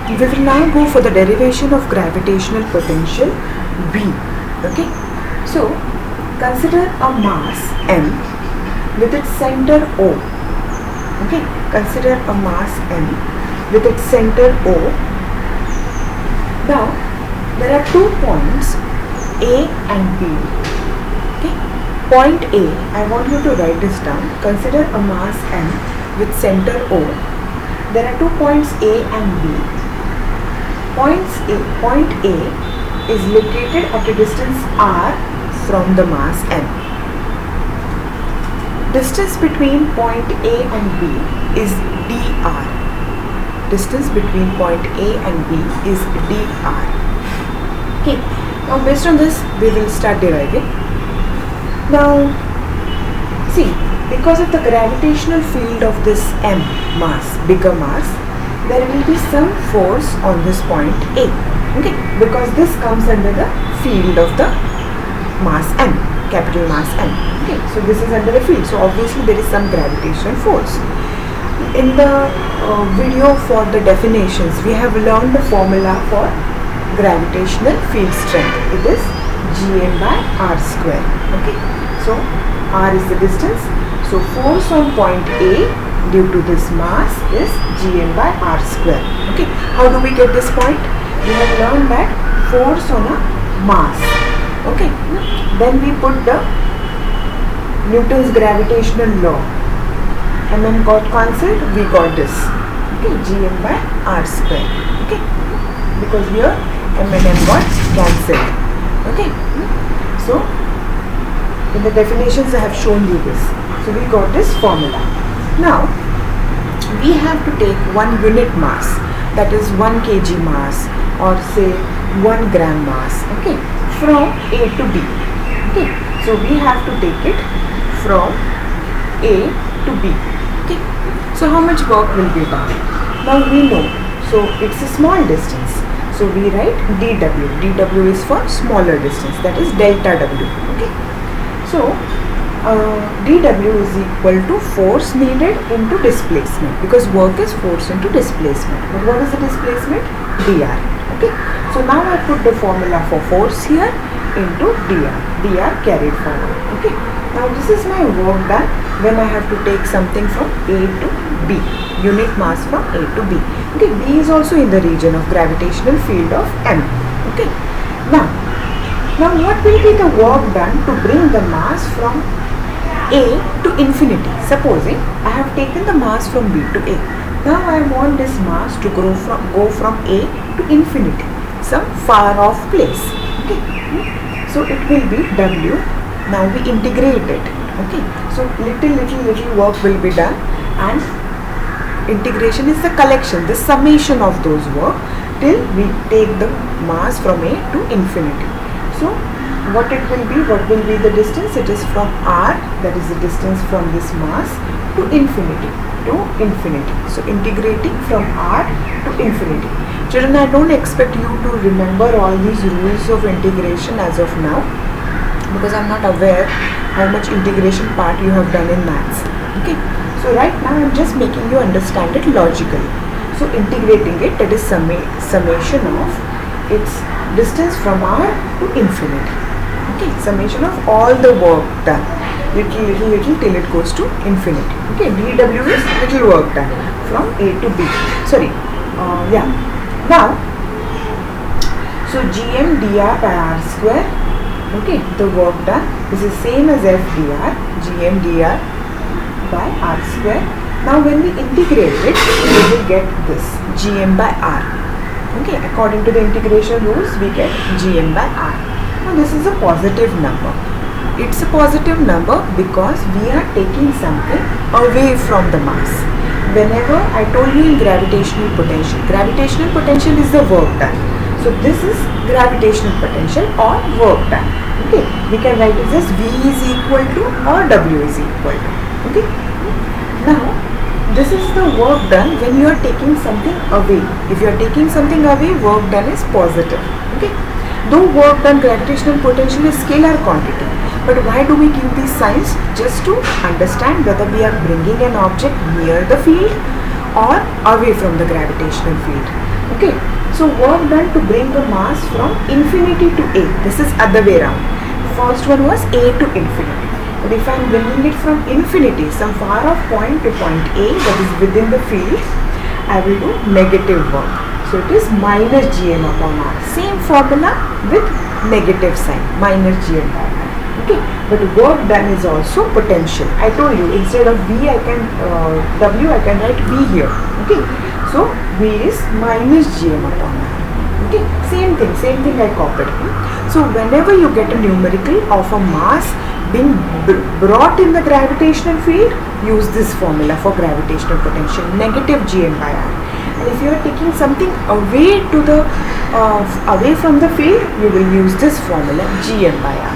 We will now go for the derivation of gravitational potential B. Okay, so consider a mass m with its center O. Okay, consider a mass m with its center O. Now there are 2 points A and B. Okay, point A, I want you to write this down. Consider a mass m with center O. There are 2 points A and B. Point A is located at a distance r from the mass m. Distance between point A and B is dr. Distance between point A and B is dr. Okay. Now based on this we will start deriving. Now see, because of the gravitational field of this m mass, bigger mass, there will be some force on this point A. Okay, because this comes under the field of the mass m, capital mass M. Okay, so this is under the field, so obviously there is some gravitational force. In the video for the definitions, we have learned the formula for gravitational field strength. It is Gm by r square. Okay, so r is the distance, so force on point A due to this mass is Gm by r square. Okay, how do we get this point? We have learned that force on a mass. Okay, then we put the Newton's gravitational law. Mn got cancelled, we got this. Okay, Gm by r square. Okay, because here Mn got cancelled. Okay, so in the definitions I have shown you this. So we got this formula. Now we have to take 1 unit mass, that is 1 kg mass, or say 1 gram mass. Okay, from A to B. Okay, so we have to take it from A to B. Okay, so how much work will be done? Now we know, so it's a small distance, so we write dw. Dw is for smaller distance, that is delta W. Okay, so dw is equal to force needed into displacement, because work is force into displacement. But what is the displacement? dr. Okay, so now I put the formula for force here into dr carried forward. Okay, now this is my work done when I have to take something from A to B, unit mass from A to B. Okay, B is also in the region of gravitational field of M. Okay, now what will be the work done to bring the mass from A to infinity? Supposing I have taken the mass from B to A. Now I want this mass to go from A to infinity, some far off place. Okay, so it will be W. Now we integrate it. Okay, so little work will be done, and integration is the collection, the summation of those work till we take the mass from A to infinity. So what will be the distance? It is from r, that is the distance from this mass to infinity. So integrating from r to infinity. Children, I don't expect you to remember all these rules of integration as of now, because I'm not aware how much integration part you have done in maths. Okay, so right now I'm just making you understand it logically. So integrating it, that is summation of its distance from r to infinity. Okay, summation of all the work done, little till it goes to infinity. Okay, dw is little work done from A to B. Sorry, yeah. Now, so Gm dr by r square. Okay, the work done, this is same as f dr, Gm dr by r square. Now when we integrate it, we will get this Gm by r. Okay, according to the integration rules, we get Gm by r. Now this is a positive number. It's a positive number because we are taking something away from the mass. Whenever I told you in gravitational potential is the work done. So this is gravitational potential or work done. Okay, we can write it as V is equal to or W is equal to. Okay, now this is the work done when you are taking something away. If you are taking something away, work done is positive. Okay, though work done, gravitational potential is scalar quantity, but why do we give these signs? Just to understand whether we are bringing an object near the field or away from the gravitational field. Okay, so work done to bring the mass from infinity to A. This is other way around. First one was A to infinity. But if I am bringing it from infinity, some far off point to point A, that is within the field, I will do negative work. So it is minus Gm upon R. Same formula with negative sign, minus Gm by R. Okay, but work done is also potential. I told you, instead of V, I can W, I can write V here. Okay, so V is minus Gm upon R. Okay, same thing I copied. So whenever you get a numerical of a mass being brought in the gravitational field, use this formula for gravitational potential, negative Gm by R. And if you are taking something away to the away from the field, you will use this formula Gm by R.